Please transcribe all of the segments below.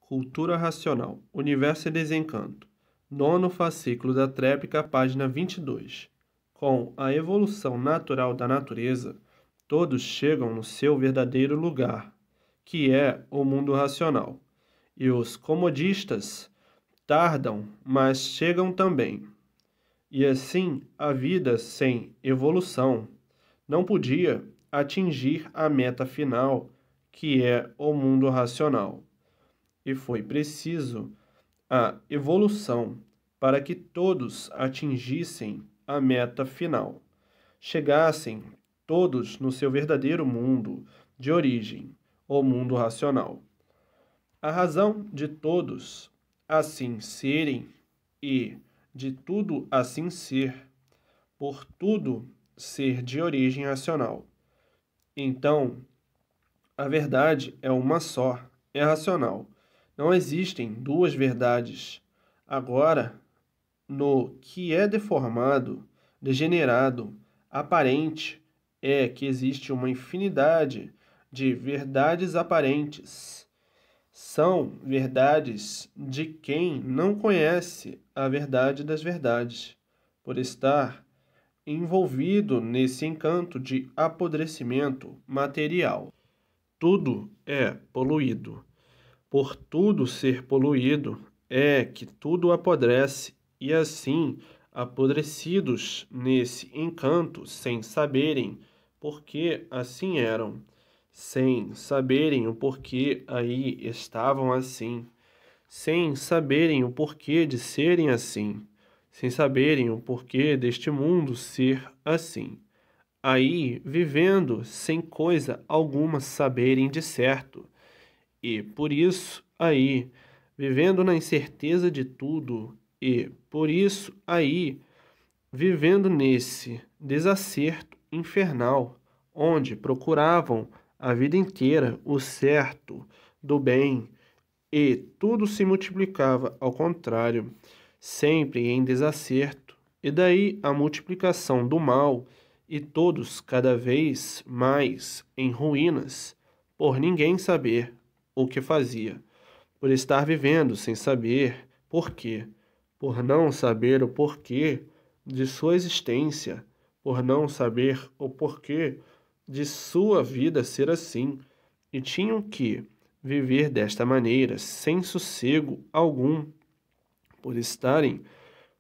Cultura Racional, Universo e Desencanto. Nono fascículo da Trépica, página 22. Com a evolução natural da natureza, todos chegam no seu verdadeiro lugar, que é o mundo racional. E os comodistas tardam, mas chegam também. E assim, a vida sem evolução não podia atingir a meta final, que é o mundo racional. E foi preciso a evolução para que todos atingissem a meta final, chegassem todos no seu verdadeiro mundo de origem, o mundo racional. A razão de todos assim serem e de tudo assim ser, por tudo ser de origem racional. Então, a verdade é uma só, é racional. Não existem duas verdades. Agora, no que é deformado, degenerado, aparente, é que existe uma infinidade de verdades aparentes. São verdades de quem não conhece a verdade das verdades, por estar envolvido nesse encanto de apodrecimento material. Tudo é poluído. Por tudo ser poluído, é que tudo apodrece, e assim, apodrecidos nesse encanto, sem saberem por que assim eram, sem saberem o porquê aí estavam assim, sem saberem o porquê de serem assim, sem saberem o porquê deste mundo ser assim. Aí, vivendo sem coisa alguma saberem de certo, e por isso, aí, vivendo na incerteza de tudo, e por isso, aí, vivendo nesse desacerto infernal, onde procuravam a vida inteira o certo do bem, e tudo se multiplicava ao contrário, sempre em desacerto, e daí a multiplicação do mal, e todos cada vez mais em ruínas, por ninguém saber o que fazia, por estar vivendo sem saber por quê, por não saber o porquê de sua existência, por não saber o porquê de sua vida ser assim, e tinham que viver desta maneira, sem sossego algum, por estarem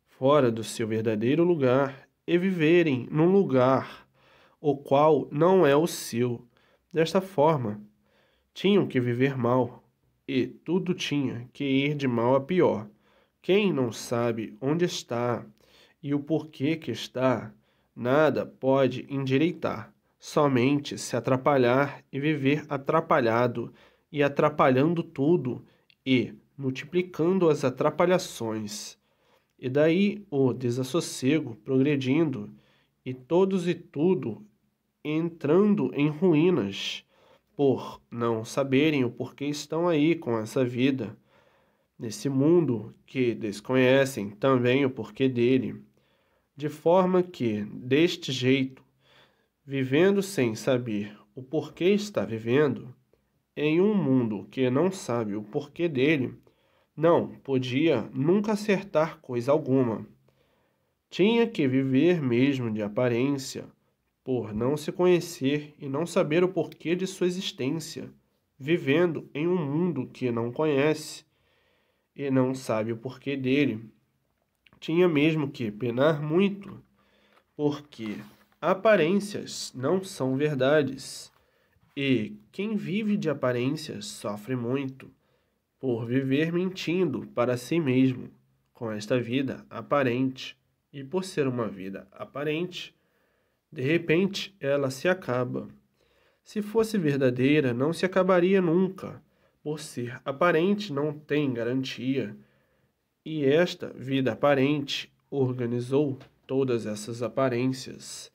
fora do seu verdadeiro lugar e viverem num lugar o qual não é o seu. Desta forma, tinham que viver mal, e tudo tinha que ir de mal a pior. Quem não sabe onde está e o porquê que está, nada pode endireitar, somente se atrapalhar e viver atrapalhado, e atrapalhando tudo, e multiplicando as atrapalhações. E daí o desassossego progredindo, e todos e tudo entrando em ruínas, por não saberem o porquê estão aí com essa vida, nesse mundo que desconhecem também o porquê dele, de forma que, deste jeito, vivendo sem saber o porquê está vivendo, em um mundo que não sabe o porquê dele, não podia nunca acertar coisa alguma. Tinha que viver mesmo de aparência, por não se conhecer e não saber o porquê de sua existência, vivendo em um mundo que não conhece e não sabe o porquê dele. Tinha mesmo que penar muito, porque aparências não são verdades, e quem vive de aparências sofre muito, por viver mentindo para si mesmo, com esta vida aparente, e por ser uma vida aparente, de repente ela se acaba. Se fosse verdadeira, não se acabaria nunca. Por ser aparente, não tem garantia. E esta vida aparente organizou todas essas aparências.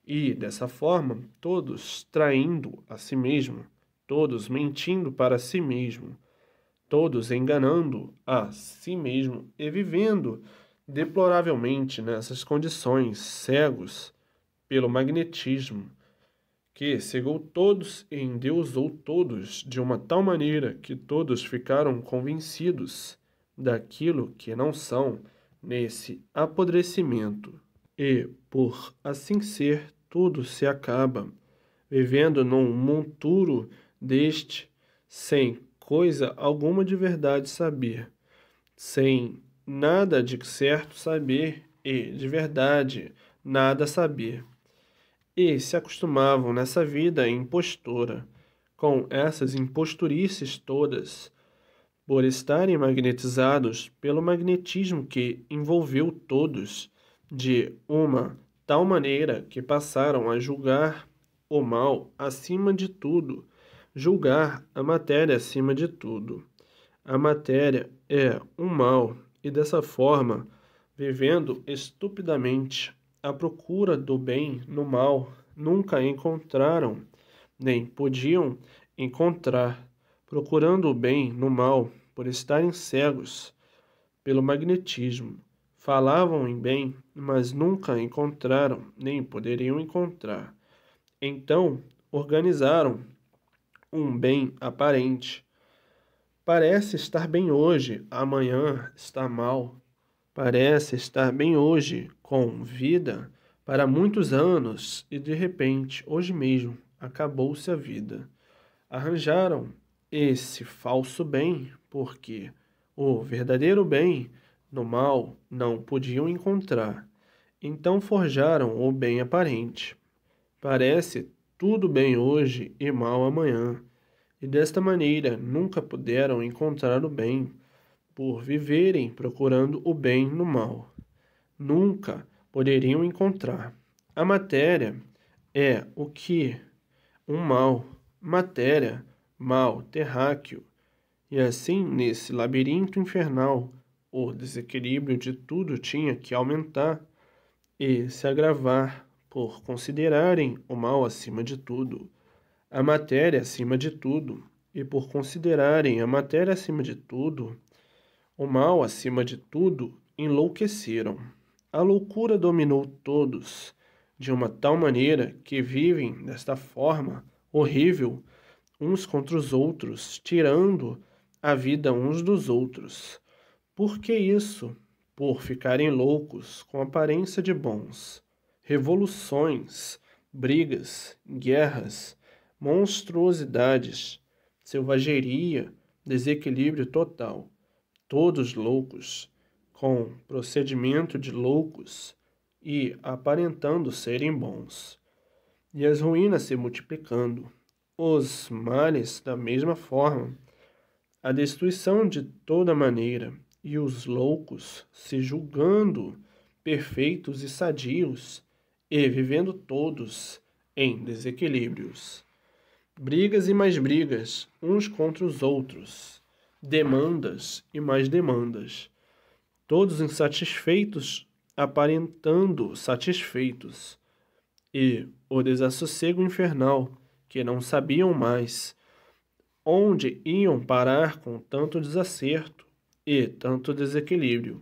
E, dessa forma, todos traindo a si mesmo, todos mentindo para si mesmo, todos enganando a si mesmo e vivendo deploravelmente nessas condições, cegos pelo magnetismo que cegou todos e endeusou todos de uma tal maneira que todos ficaram convencidos daquilo que não são nesse apodrecimento. E, por assim ser, tudo se acaba, vivendo num monturo deste, sem coisa alguma de verdade saber, sem nada de certo saber e, de verdade, nada saber. E se acostumavam nessa vida impostora, com essas imposturices todas, por estarem magnetizados pelo magnetismo que envolveu todos, de uma tal maneira que passaram a julgar o mal acima de tudo, julgar a matéria acima de tudo. A matéria é um mal, e dessa forma, vivendo estupidamente à procura do bem no mal, nunca encontraram, nem podiam encontrar, procurando o bem no mal, por estarem cegos pelo magnetismo. Falavam em bem, mas nunca encontraram, nem poderiam encontrar. Então, organizaram um bem aparente. Parece estar bem hoje, amanhã está mal. Parece estar bem hoje, com vida, para muitos anos, e de repente, hoje mesmo, acabou-se a vida. Arranjaram esse falso bem, porque o verdadeiro bem no mal não podiam encontrar. Então forjaram o bem aparente. Parece tudo bem hoje e mal amanhã. E desta maneira nunca puderam encontrar o bem, por viverem procurando o bem no mal. Nunca poderiam encontrar. A matéria é o que? Um mal. Matéria, mal, terráqueo. E assim, nesse labirinto infernal, o desequilíbrio de tudo tinha que aumentar e se agravar por considerarem o mal acima de tudo, a matéria acima de tudo, e por considerarem a matéria acima de tudo, o mal acima de tudo, enlouqueceram. A loucura dominou todos, de uma tal maneira que vivem desta forma horrível, uns contra os outros, tirando a vida uns dos outros. Por que isso? Por ficarem loucos com aparência de bons. Revoluções, brigas, guerras, monstruosidades, selvageria, desequilíbrio total. Todos loucos, com procedimento de loucos e aparentando serem bons. E as ruínas se multiplicando, os males da mesma forma, a destruição de toda maneira, e os loucos se julgando perfeitos e sadios, e vivendo todos em desequilíbrios. Brigas e mais brigas, uns contra os outros, demandas e mais demandas, todos insatisfeitos aparentando satisfeitos, e o desassossego infernal, que não sabiam mais onde iam parar com tanto desacerto e tanto desequilíbrio.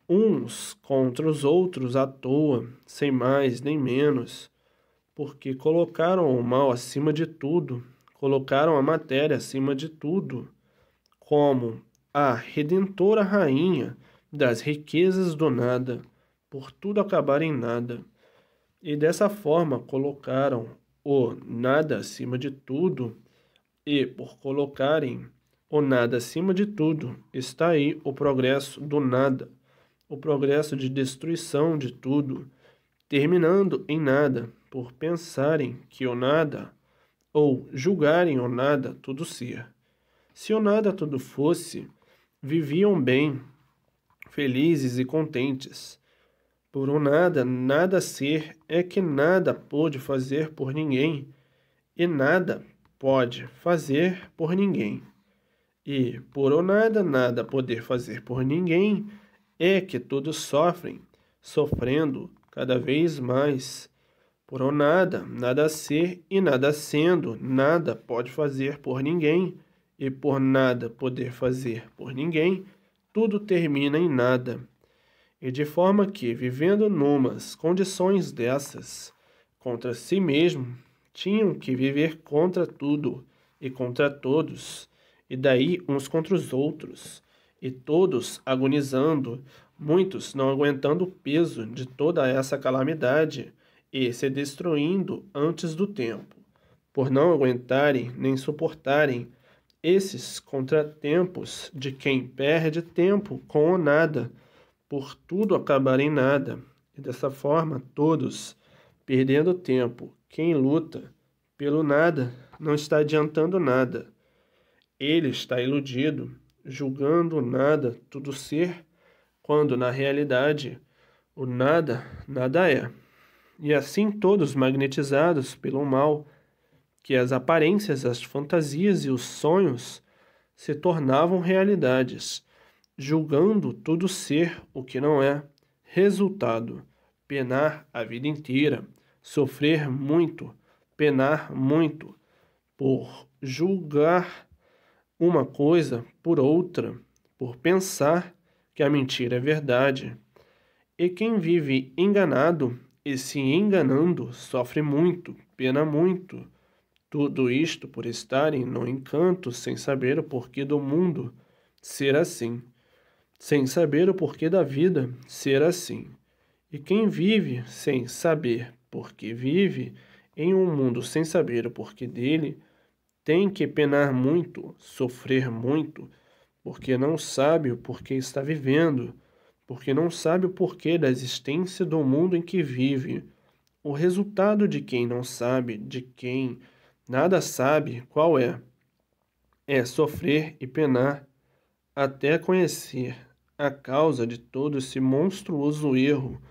Uns contra os outros à toa, sem mais nem menos, porque colocaram o mal acima de tudo, colocaram a matéria acima de tudo, como a redentora rainha das riquezas do nada, por tudo acabar em nada. E dessa forma colocaram o nada acima de tudo, e por colocarem o nada acima de tudo, está aí o progresso do nada, o progresso de destruição de tudo, terminando em nada, por pensarem que o nada, ou julgarem o nada tudo ser. Se o nada tudo fosse, viviam bem, felizes e contentes. Por o nada, nada ser é que nada pôde fazer por ninguém, e nada pode fazer por ninguém. E por o nada, nada poder fazer por ninguém, é que todos sofrem, sofrendo cada vez mais. Por o nada, nada ser e nada sendo, nada pode fazer por ninguém, e por nada poder fazer por ninguém, tudo termina em nada. E de forma que, vivendo numas condições dessas, contra si mesmo, tinham que viver contra tudo e contra todos, e daí uns contra os outros, e todos agonizando, muitos não aguentando o peso de toda essa calamidade e se destruindo antes do tempo, por não aguentarem nem suportarem esses contratempos de quem perde tempo com o nada, por tudo acabar em nada, e dessa forma todos perdendo tempo. Quem luta pelo nada não está adiantando nada. Ele está iludido, julgando o nada tudo ser, quando na realidade o nada nada é. E assim todos magnetizados pelo mal, que as aparências, as fantasias e os sonhos se tornavam realidades, julgando tudo ser o que não é. Resultado: penar a vida inteira, sofrer muito, penar muito, por julgar uma coisa por outra, por pensar que a mentira é verdade. E quem vive enganado e se enganando sofre muito, pena muito. Tudo isto por estarem no encanto sem saber o porquê do mundo ser assim, sem saber o porquê da vida ser assim. E quem vive sem saber por que vive, em um mundo sem saber o porquê dele, tem que penar muito, sofrer muito, porque não sabe o porquê está vivendo, porque não sabe o porquê da existência do mundo em que vive. O resultado de quem não sabe, de quem nada sabe qual é? É sofrer e penar até conhecer a causa de todo esse monstruoso erro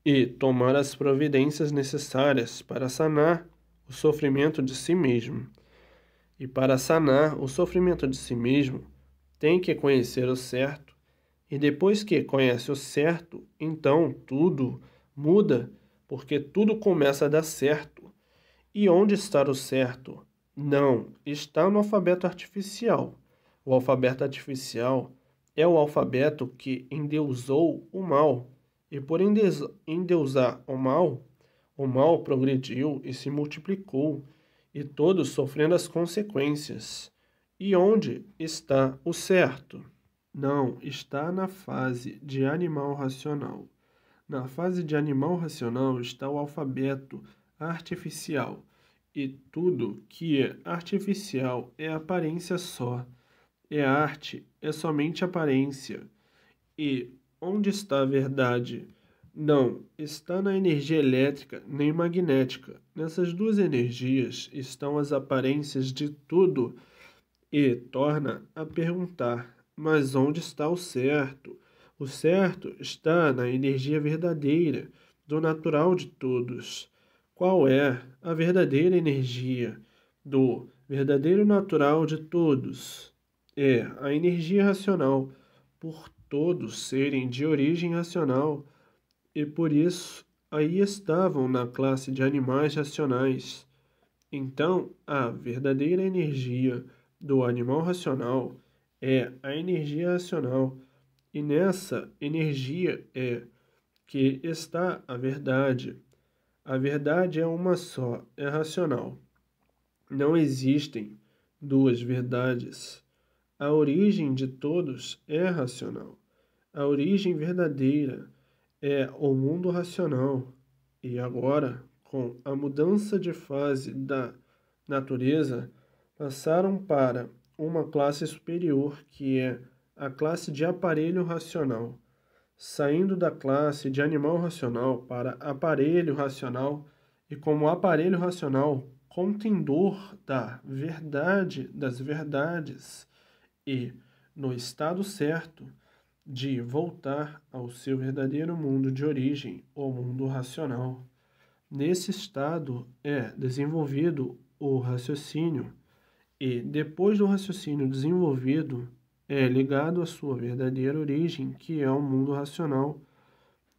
e tomar as providências necessárias para sanar o sofrimento de si mesmo. E para sanar o sofrimento de si mesmo, tem que conhecer o certo, e depois que conhece o certo, então tudo muda, porque tudo começa a dar certo. E onde está o certo? Não, está no alfabeto artificial. O alfabeto artificial é o alfabeto que endeusou o mal, e por endeusar o mal progrediu e se multiplicou, e todos sofrendo as consequências. E onde está o certo? Não, está na fase de animal racional. Na fase de animal racional está o alfabeto artificial, e tudo que é artificial é aparência só. É arte, é somente aparência. E onde está a verdade? Não, está na energia elétrica nem magnética. Nessas duas energias estão as aparências de tudo e torna a perguntar: mas onde está o certo? O certo está na energia verdadeira, do natural de todos. Qual é a verdadeira energia do verdadeiro natural de todos? É a energia racional, por todos serem de origem racional, e por isso aí estavam na classe de animais racionais. Então, a verdadeira energia do animal racional é a energia racional, e nessa energia é que está a verdade. A verdade é uma só, é racional. Não existem duas verdades. A origem de todos é racional. A origem verdadeira é o mundo racional. E agora, com a mudança de fase da natureza, passaram para uma classe superior, que é a classe de aparelho racional, saindo da classe de animal racional para aparelho racional, e como aparelho racional, contendor da verdade das verdades, e no estado certo de voltar ao seu verdadeiro mundo de origem, o mundo racional. Nesse estado é desenvolvido o raciocínio, e depois do raciocínio desenvolvido, é ligado à sua verdadeira origem, que é o mundo racional.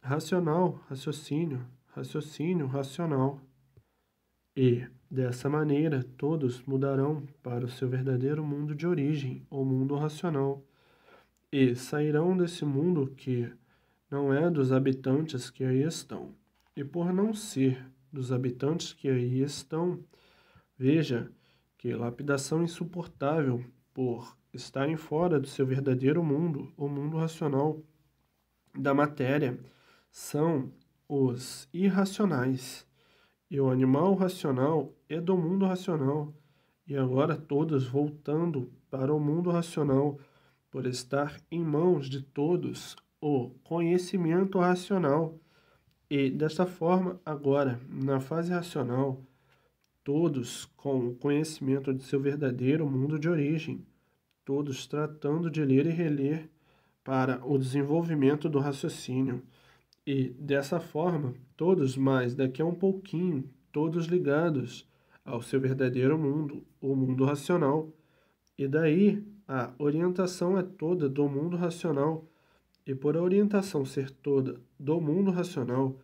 Racional, raciocínio, raciocínio, racional. E, dessa maneira, todos mudarão para o seu verdadeiro mundo de origem, o mundo racional, e sairão desse mundo que não é dos habitantes que aí estão. E por não ser dos habitantes que aí estão, Veja que lapidação insuportável por estarem fora do seu verdadeiro mundo, o mundo racional da matéria, são os irracionais. E o animal racional é do mundo racional. E agora todos voltando para o mundo racional, por estar em mãos de todos o conhecimento racional. E desta forma, agora, na fase racional, todos com o conhecimento de seu verdadeiro mundo de origem, todos tratando de ler e reler para o desenvolvimento do raciocínio. E dessa forma, todos mais daqui a um pouquinho, todos ligados ao seu verdadeiro mundo, o mundo racional. E daí a orientação é toda do mundo racional. E por a orientação ser toda do mundo racional,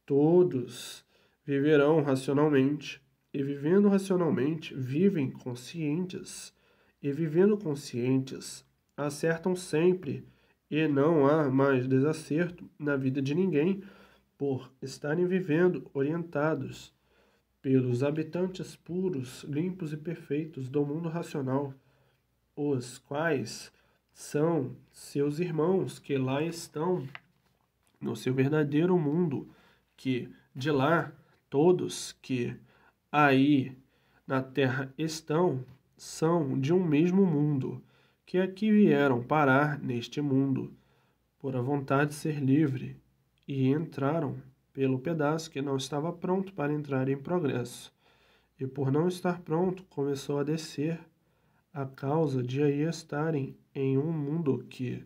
todos viverão racionalmente. E vivendo racionalmente, vivem conscientes. E vivendo conscientes, acertam sempre. E não há mais desacerto na vida de ninguém por estarem vivendo orientados pelos habitantes puros, limpos e perfeitos do mundo racional, os quais são seus irmãos que lá estão no seu verdadeiro mundo, que de lá todos que aí na terra estão são de um mesmo mundo, que aqui vieram parar neste mundo por a vontade de ser livre e entraram pelo pedaço que não estava pronto para entrar em progresso. E por não estar pronto, começou a descer, a causa de aí estarem em um mundo que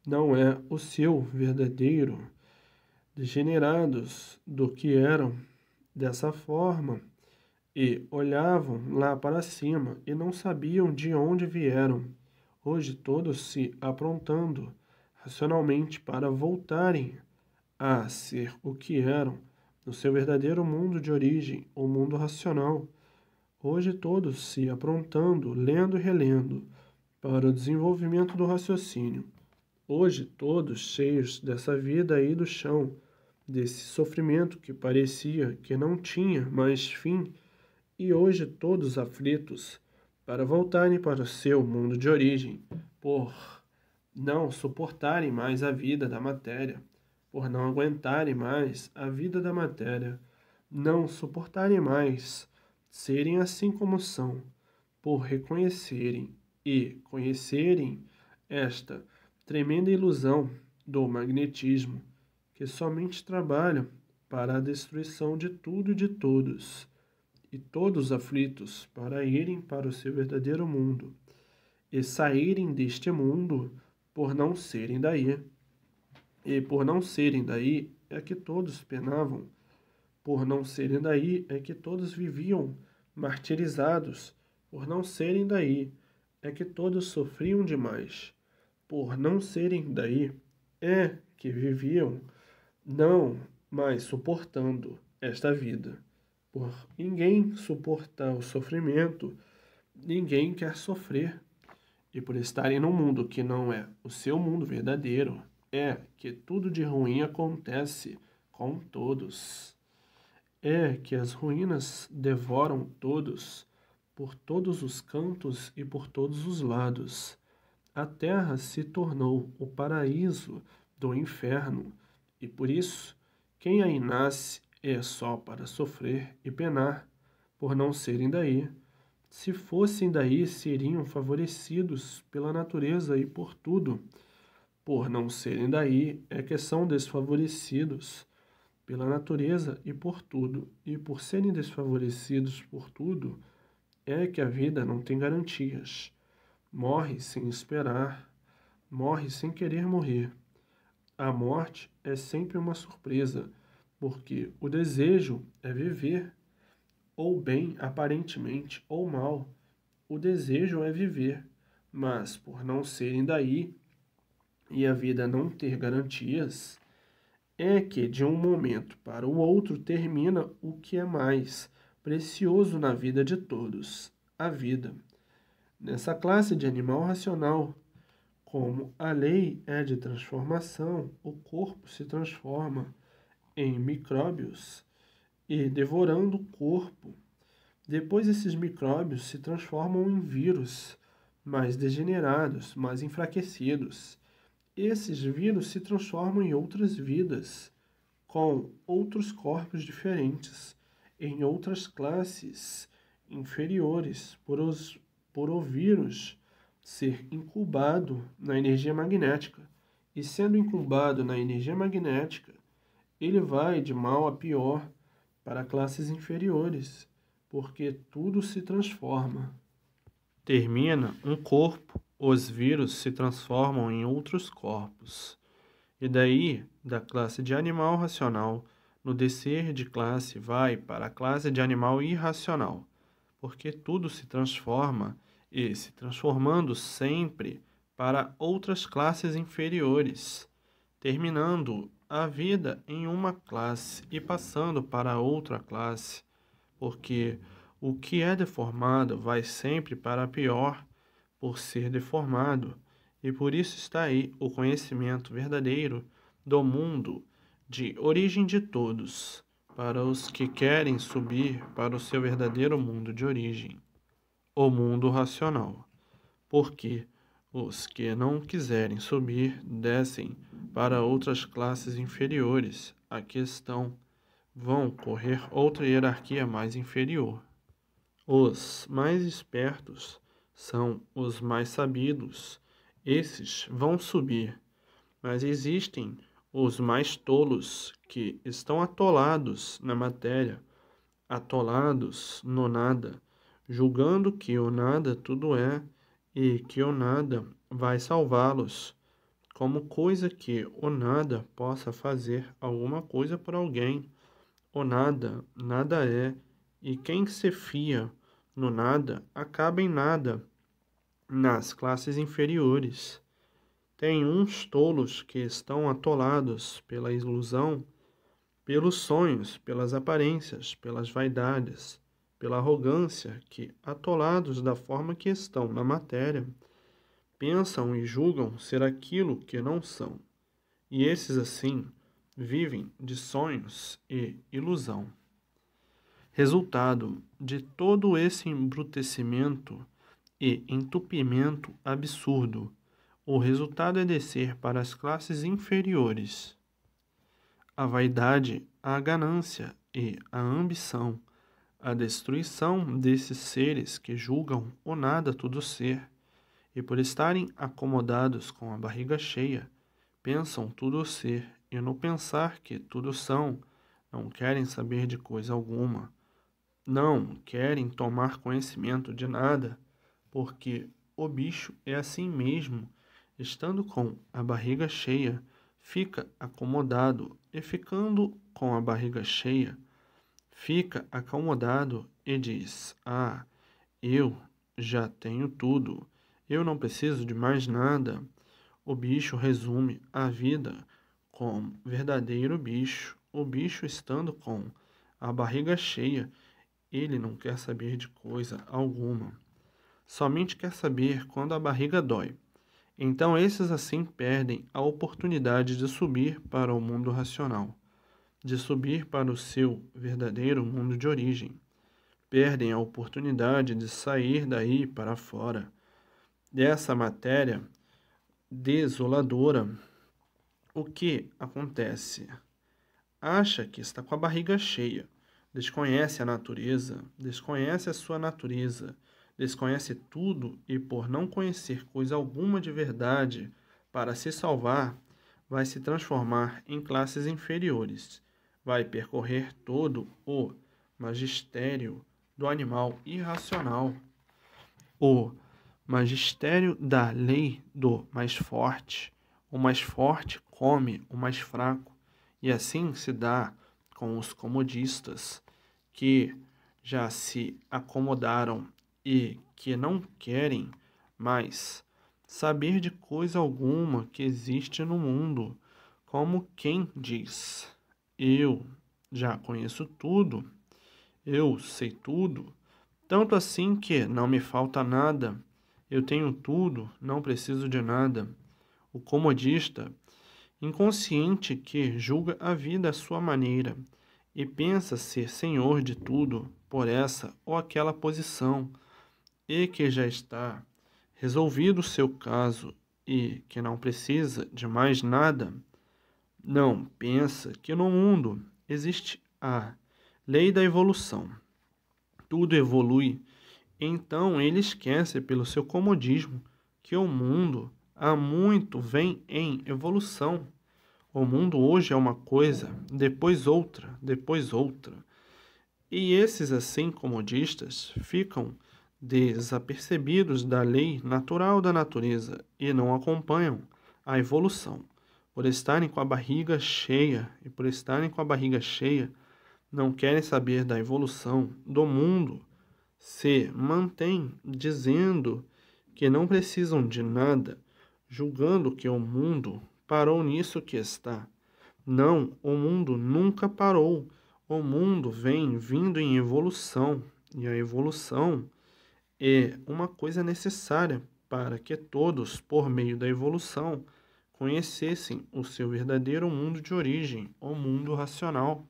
não é o seu verdadeiro, degenerados do que eram dessa forma, e olhavam lá para cima e não sabiam de onde vieram. Hoje todos se aprontando racionalmente para voltarem a ser o que eram no seu verdadeiro mundo de origem, o mundo racional. Hoje todos se aprontando, lendo e relendo, para o desenvolvimento do raciocínio. Hoje todos cheios dessa vida aí do chão, desse sofrimento que parecia que não tinha mais fim, e hoje todos aflitos para voltarem para o seu mundo de origem, por não suportarem mais a vida da matéria, por não aguentarem mais a vida da matéria, não suportarem mais serem assim como são, por reconhecerem e conhecerem esta tremenda ilusão do magnetismo, que somente trabalha para a destruição de tudo e de todos, e todos aflitos para irem para o seu verdadeiro mundo, e saírem deste mundo por não serem daí. E por não serem daí é que todos penavam, por não serem daí é que todos viviam martirizados, por não serem daí é que todos sofriam demais, por não serem daí é que viviam não mais suportando esta vida. Por ninguém suportar o sofrimento, ninguém quer sofrer. E por estarem num mundo que não é o seu mundo verdadeiro, é que tudo de ruim acontece com todos. É que as ruínas devoram todos, por todos os cantos e por todos os lados. A terra se tornou o paraíso do inferno, e por isso, quem aí nasce é só para sofrer e penar, por não serem daí. Se fossem daí, seriam favorecidos pela natureza e por tudo. Por não serem daí, é que são desfavorecidos pela natureza e por tudo. E por serem desfavorecidos por tudo, é que a vida não tem garantias. Morre sem esperar, morre sem querer morrer. A morte é sempre uma surpresa, porque o desejo é viver, ou bem aparentemente, ou mal. O desejo é viver, mas por não serem daí e a vida não ter garantias, é que de um momento para o outro termina o que é mais precioso na vida de todos, a vida. Nessa classe de animal racional, como a lei é de transformação, o corpo se transforma em micróbios e, devorando o corpo, Depois esses micróbios se transformam em vírus mais degenerados, mais enfraquecidos. Esses vírus se transformam em outras vidas, com outros corpos diferentes, em outras classes inferiores, por o vírus ser incubado na energia magnética. E sendo incubado na energia magnética, ele vai de mal a pior para classes inferiores, porque tudo se transforma. Termina um corpo, os vírus se transformam em outros corpos. E daí, da classe de animal racional, no descer de classe vai para a classe de animal irracional, porque tudo se transforma e se transformando sempre para outras classes inferiores, terminando a vida em uma classe e passando para outra classe, porque o que é deformado vai sempre para pior por ser deformado, e por isso está aí o conhecimento verdadeiro do mundo de origem de todos, para os que querem subir para o seu verdadeiro mundo de origem, o mundo racional, porque os que não quiserem subir descem para outras classes inferiores, aqui estão, vão correr outra hierarquia mais inferior. Os mais espertos são os mais sabidos, esses vão subir, mas existem os mais tolos que estão atolados na matéria, atolados no nada, julgando que o nada tudo é e que o nada vai salvá-los, como coisa que o nada possa fazer alguma coisa por alguém. O nada, nada é, e quem se fia no nada acaba em nada nas classes inferiores. Tem uns tolos que estão atolados pela ilusão, pelos sonhos, pelas aparências, pelas vaidades, pela arrogância, que, atolados da forma que estão na matéria, pensam e julgam ser aquilo que não são. E esses, assim, vivem de sonhos e ilusão. Resultado de todo esse embrutecimento e entupimento absurdo, o resultado é descer para as classes inferiores. A vaidade, a ganância e a ambição, a destruição desses seres que julgam o nada tudo ser, e por estarem acomodados com a barriga cheia, pensam tudo ser, e no pensar que tudo são, não querem saber de coisa alguma, não querem tomar conhecimento de nada, porque o bicho é assim mesmo, estando com a barriga cheia, fica acomodado, e ficando com a barriga cheia, fica acomodado e diz: Ah, eu já tenho tudo, eu não preciso de mais nada. O bicho resume a vida como verdadeiro bicho. O bicho estando com a barriga cheia, ele não quer saber de coisa alguma. Somente quer saber quando a barriga dói. Então esses assim perdem a oportunidade de subir para o mundo racional, de subir para o seu verdadeiro mundo de origem. Perdem a oportunidade de sair daí para fora, dessa matéria desoladora. O que acontece? Acha que está com a barriga cheia, desconhece a natureza, desconhece a sua natureza, desconhece tudo e, por não conhecer coisa alguma de verdade, para se salvar, vai se transformar em classes inferiores, vai percorrer todo o magistério do animal irracional, o magistério da lei do mais forte. O mais forte come o mais fraco, e assim se dá com os comodistas, que já se acomodaram e que não querem mais saber de coisa alguma que existe no mundo, como quem diz: Eu já conheço tudo, eu sei tudo, tanto assim que não me falta nada, eu tenho tudo, não preciso de nada. O comodista, inconsciente que julga a vida à sua maneira e pensa ser senhor de tudo, por essa ou aquela posição e que já está resolvido o seu caso e que não precisa de mais nada, não pensa que no mundo existe a lei da evolução. Tudo evolui, então ele esquece pelo seu comodismo que o mundo há muito vem em evolução. O mundo hoje é uma coisa, depois outra, depois outra. E esses assim comodistas ficam desapercebidos da lei natural da natureza e não acompanham a evolução. Por estarem com a barriga cheia e por estarem com a barriga cheia, não querem saber da evolução do mundo, se mantêm dizendo que não precisam de nada, julgando que o mundo parou nisso que está. Não, o mundo nunca parou. O mundo vem vindo em evolução, e a evolução é uma coisa necessária para que todos, por meio da evolução, conhecessem o seu verdadeiro mundo de origem, o mundo racional.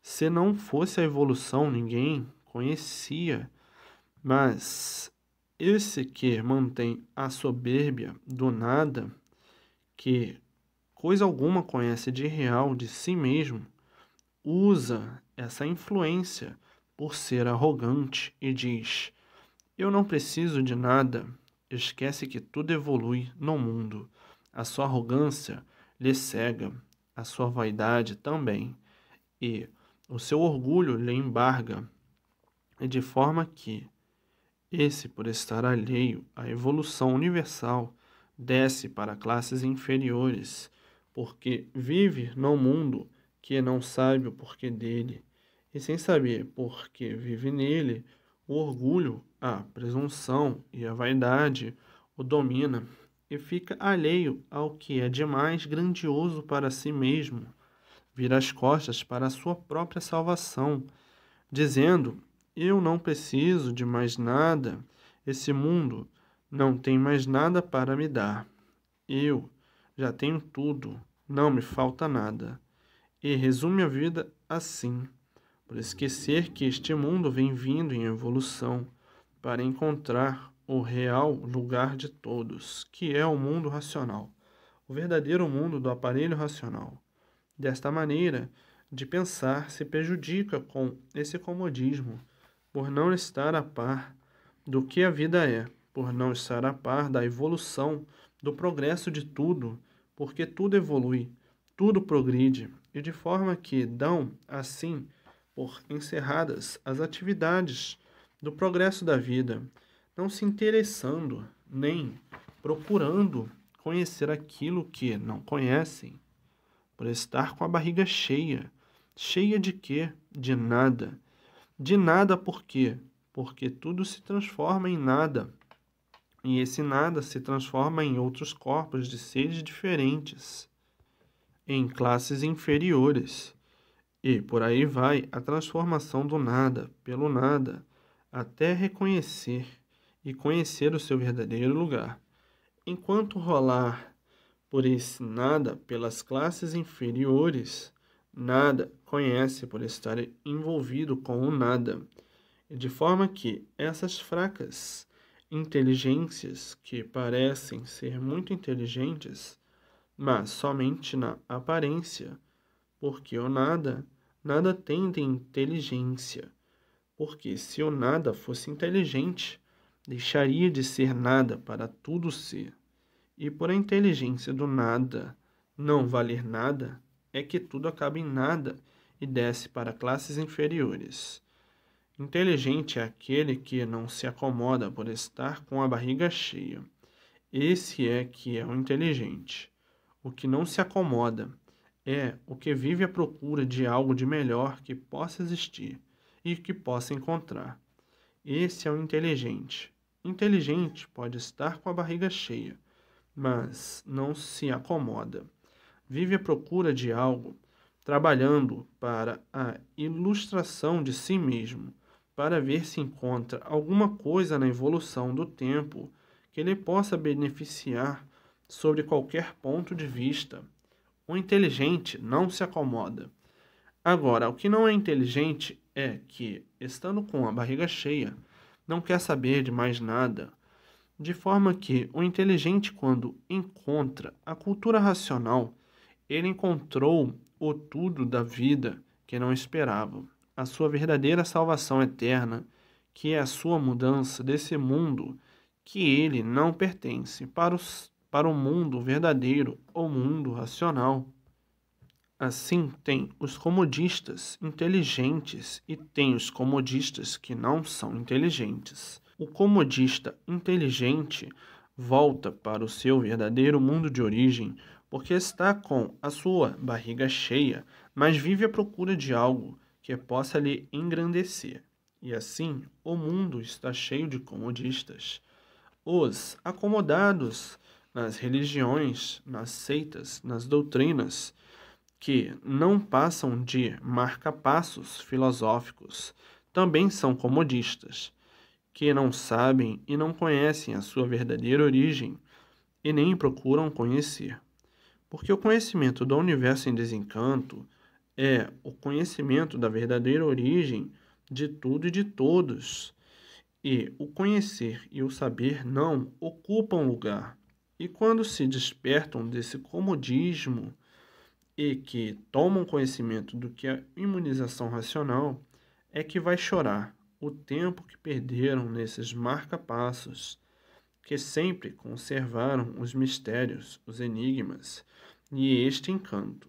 Se não fosse a evolução, ninguém conhecia, mas esse que mantém a soberbia do nada, que coisa alguma conhece de real de si mesmo, usa essa influência por ser arrogante e diz: eu não preciso de nada. Esquece que tudo evolui no mundo. A sua arrogância lhe cega, a sua vaidade também, e o seu orgulho lhe embarga, e de forma que esse, por estar alheio à evolução universal, desce para classes inferiores, porque vive num mundo que não sabe o porquê dele, e sem saber por que vive nele, o orgulho, a presunção e a vaidade o domina, e fica alheio ao que é de mais grandioso para si mesmo, vira as costas para a sua própria salvação, dizendo: eu não preciso de mais nada, esse mundo não tem mais nada para me dar. Eu já tenho tudo, não me falta nada. E resume a vida assim, por esquecer que este mundo vem vindo em evolução para encontrar o real lugar de todos, que é o mundo racional, o verdadeiro mundo do aparelho racional. Desta maneira de pensar se prejudica com esse comodismo, por não estar a par do que a vida é, por não estar a par da evolução, do progresso de tudo, porque tudo evolui, tudo progride, e de forma que dão, assim, por encerradas as atividades do progresso da vida, não se interessando nem procurando conhecer aquilo que não conhecem, por estar com a barriga cheia. Cheia de quê? De nada. De nada por quê? Porque tudo se transforma em nada. E esse nada se transforma em outros corpos de seres diferentes, em classes inferiores. E por aí vai a transformação do nada pelo nada, até reconhecer e conhecer o seu verdadeiro lugar. Enquanto rolar por esse nada pelas classes inferiores, nada conhece por estar envolvido com o nada, e de forma que essas fracas inteligências que parecem ser muito inteligentes, mas somente na aparência, porque o nada, nada tem de inteligência, porque se o nada fosse inteligente, deixaria de ser nada para tudo ser. E por a inteligência do nada não valer nada, é que tudo acaba em nada e desce para classes inferiores. Inteligente é aquele que não se acomoda por estar com a barriga cheia. Esse é que é o inteligente. O que não se acomoda é o que vive à procura de algo de melhor que possa existir e que possa encontrar. Esse é o inteligente. Inteligente pode estar com a barriga cheia, mas não se acomoda. Vive à procura de algo, trabalhando para a ilustração de si mesmo, para ver se encontra alguma coisa na evolução do tempo que lhe possa beneficiar sobre qualquer ponto de vista. O inteligente não se acomoda. Agora, o que não é inteligente é que, estando com a barriga cheia, não quer saber de mais nada, de forma que o inteligente, quando encontra a cultura racional, ele encontrou o tudo da vida que não esperava, a sua verdadeira salvação eterna, que é a sua mudança desse mundo que ele não pertence para o mundo verdadeiro ou mundo racional. Assim, tem os comodistas inteligentes e tem os comodistas que não são inteligentes. O comodista inteligente volta para o seu verdadeiro mundo de origem porque está com a sua barriga cheia, mas vive à procura de algo que possa lhe engrandecer. E assim, o mundo está cheio de comodistas. Os acomodados nas religiões, nas seitas, nas doutrinas, que não passam de marca-passos filosóficos, também são comodistas, que não sabem e não conhecem a sua verdadeira origem e nem procuram conhecer. Porque o conhecimento do universo em desencanto é o conhecimento da verdadeira origem de tudo e de todos. E o conhecer e o saber não ocupam lugar. E quando se despertam desse comodismo e que tomam conhecimento do que é imunização racional, é que vai chorar o tempo que perderam nesses marca-passos, que sempre conservaram os mistérios, os enigmas e este encanto.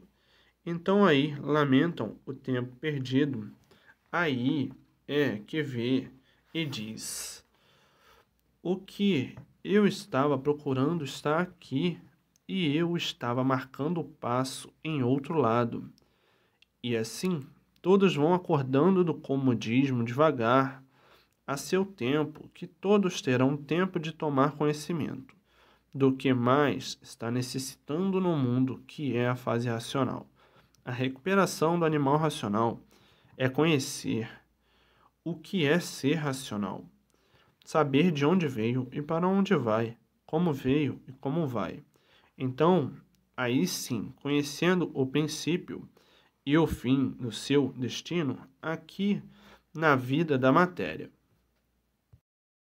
Então aí lamentam o tempo perdido. Aí é que vê e diz: o que eu estava procurando está aqui, e eu estava marcando o passo em outro lado. E assim, todos vão acordando do comodismo devagar, a seu tempo, que todos terão tempo de tomar conhecimento do que mais está necessitando no mundo, que é a fase racional. A recuperação do animal racional é conhecer o que é ser racional, saber de onde veio e para onde vai, como veio e como vai. Então, aí sim, conhecendo o princípio e o fim do seu destino aqui na vida da matéria.